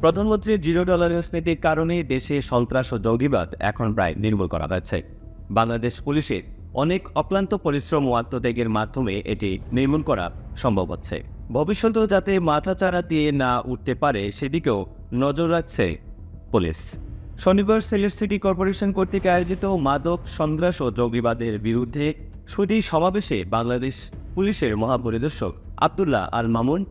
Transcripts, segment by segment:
প্রধানমন্ত্রীর zero tolerance নীতির কারণে দেশে সন্ত্রাস ও জঙ্গিবাদ এখন প্রায় নির্মূল করা হয়েছে। বাংলাদেশ পুলিশের অনেক অক্লান্ত পরিশ্রম ও আত্মত্যাগের মাধ্যমে এটি নির্মূল করা সম্ভব হচ্ছে। ভবিষ্যতেও যাতে মাথাচাড়া দিয়ে না উঠতে পারে সেদিকেও নজর রাখছে পুলিশ। শনিবার সিলেট সিটি কর্পোরেশন কর্তৃক আয়োজিত মাদক, সন্ত্রাস ও জঙ্গিবাদের বিরুদ্ধে সুধী সমাবেশে বাংলাদেশ পুলিশের মহাপরিদর্শক আব্দুল্লাহ আল মামুন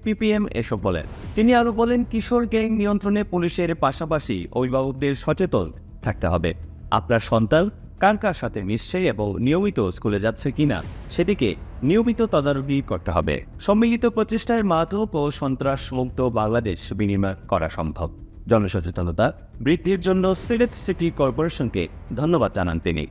পিপিএম এসব বলেন। তিনি আরও বলেন, কিশোর গ্যাং নিয়ন্ত্রণে পুলিশের পাশাপাশি অভিভাবকদের সচেতন থাকতে হবে। আপনার সন্তান কার কার সাথে মিশছে এবং নিয়মিত স্কুলে যাচ্ছে কিনা সেদিকে নিয়মিত তদারকি করতে হবে। সম্মিলিত প্রচেষ্টায় মাদক ও সন্ত্রাস মুক্ত বাংলাদেশ বিনির্মাণ করা সম্ভব। জনসচেতনতা বৃদ্ধির জন্য সিলেট সিটি কর্পোরেশনকে ধন্যবাদ জানান তিনি।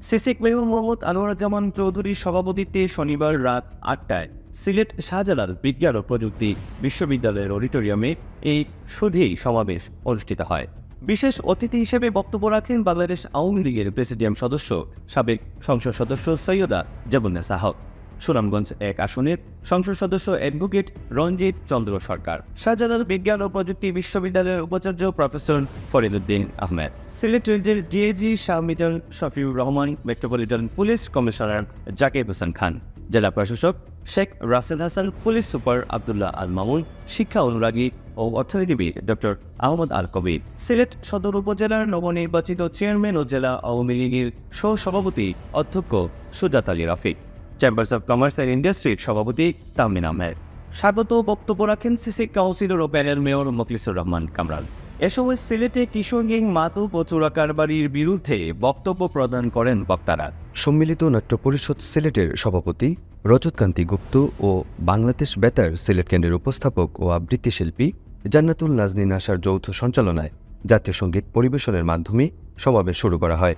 সিসিক মেয়র মোহাম্মদ আনোয়ারুজ্জামান চৌধুরীর সভাপতিত্বে শনিবার রাত 8টায় সিলেট শাহজালাল বিজ্ঞান ও প্রযুক্তি বিশ্ববিদ্যালয়ের অডিটোরিয়ামে এই সুধী সমাবেশ অনুষ্ঠিত হয়। বিশেষ অতিথি হিসেবে বক্তব্য রাখেন বাংলাদেশ আওয়ামী লীগের প্রেসিডিয়াম সদস্য, সাবেক সংসদ সদস্য সৈয়দা জেবুন্নেসা হক, সুনামগঞ্জ 1 আসনের সংসদ সদস্য অ্যাডভোকেট রঞ্জিত চন্দ্র সরকার, শাহজালাল বিজ্ঞান ও প্রযুক্তি বিশ্ববিদ্যালয়ের উপাচার্য প্রফেসর ফরিদুদ্দিন আহমেদ, সিলেট রেঞ্জের DIG Shah Mizan Shafiur Rahman, metropolitan police commissioner Zakir Hossain Khan, জেলা প্রশাসক শেখ রাসেল হাসান, পুলিশ সুপার আব্দুল্লাহ আল মামুন, শিক্ষা অনুরাগী ও অর্থনীতিবিদ ডক্টর আহমদ আল কবির, সিলেট সদর উপজেলার নবনির্বাচিত চেয়ারম্যান ও জেলা আওয়ামী লীগের সহ-সভাপতি অধ্যক্ষ সুজাত Ali Rafiq, chambers of commerce and ইন্ডাস্ট্রির সভাপতি তামিন আহমেদ। স্বাগত বক্তব্য রাখেন সিসিক কাউন্সিলর ও প্যানেল মেয়র মোখলিসুর রহমান কামরাল। এ সময় সিলেটে কিশোর গ্যাং, মাদক ও চোরাকারবারির বিরুদ্ধে বক্তব্য প্রদান করেন বক্তারা। সম্মিলিত নাট্য পরিষদ সিলেটের সভাপতি রজতকান্তি গুপ্ত ও বাংলাদেশ বেতার সিলেট কেন্দ্রের উপস্থাপক ও আবৃত্তি শিল্পী জান্নাতুল নাজনীন আশার যৌথ সঞ্চালনায় জাতীয় সঙ্গীত পরিবেশনের মাধ্যমে সমাবেশ শুরু করা হয়।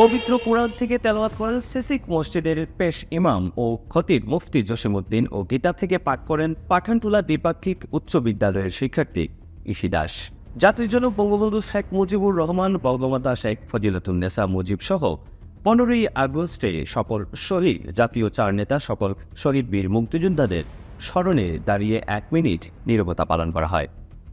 পবিত্র কুরআন থেকে তেলাওয়াত করেন সিসিক মসজিদের পেশ ইমাম ও খতিব মুফতি জসিমউদ্দিন ও গীতা থেকে পাঠ করেন পাঠানটুলা দ্বিপাক্ষিক উচ্চ বিদ্যালয়ের শিক্ষার্থী ইশি দাস। জাতির জনক বঙ্গবন্ধু শেখ মুজিবুর রহমান, বঙ্গমাতা শেখ ফজিলাতুন্নেসা মুজিব সহ 15ই আগস্টে সকল শহীদ জাতীয় 4 নেতা, সকল শহীদ বীর মুক্তিযোদ্ধাদের স্মরণে দাঁড়িয়ে 1 মিনিট নীরবতা পালন করা হয়।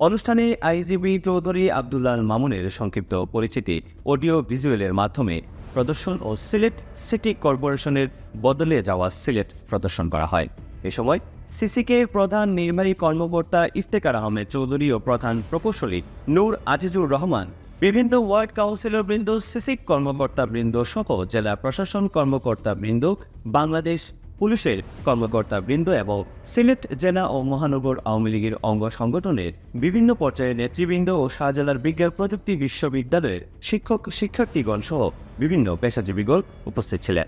অনুষ্ঠানে আইজিবি চৌধুরী আব্দুল্লাহ আল মামুনের সংক্ষিপ্ত পরিচিতি অডিও ভিজুয়ালের মাধ্যমে প্রদর্শন ও সিলেট সিটি কর্পোরেশনের বদলে যাওয়া সিলেট প্রদর্শন করা হয়। এ সময় সিসিকে প্রধান নির্বাহী কর্মকর্তা ইফতেখার আহমেদ চৌধুরী ও প্রধান প্রকৌশলী নূর আজিজুর রহমান, বিভিন্ন ওয়ার্ড কাউন্সিলর বৃন্দ, সিসিক কর্মকর্তা বৃন্দ সহ জেলা প্রশাসন কর্মকর্তা বৃন্দ, বাংলাদেশ পুলিশের কর্মকর্তা বৃন্দ এবং সিলেট জেলা ও মহানগর আওয়ামী লীগের অঙ্গ সংগঠনের বিভিন্ন পর্যায়ের নেতৃবৃন্দ ও শাহজালাল বিজ্ঞান প্রযুক্তি বিশ্ববিদ্যালয়ের শিক্ষক শিক্ষার্থীগণ সহ বিভিন্ন পেশাজীবীগণ উপস্থিত ছিলেন।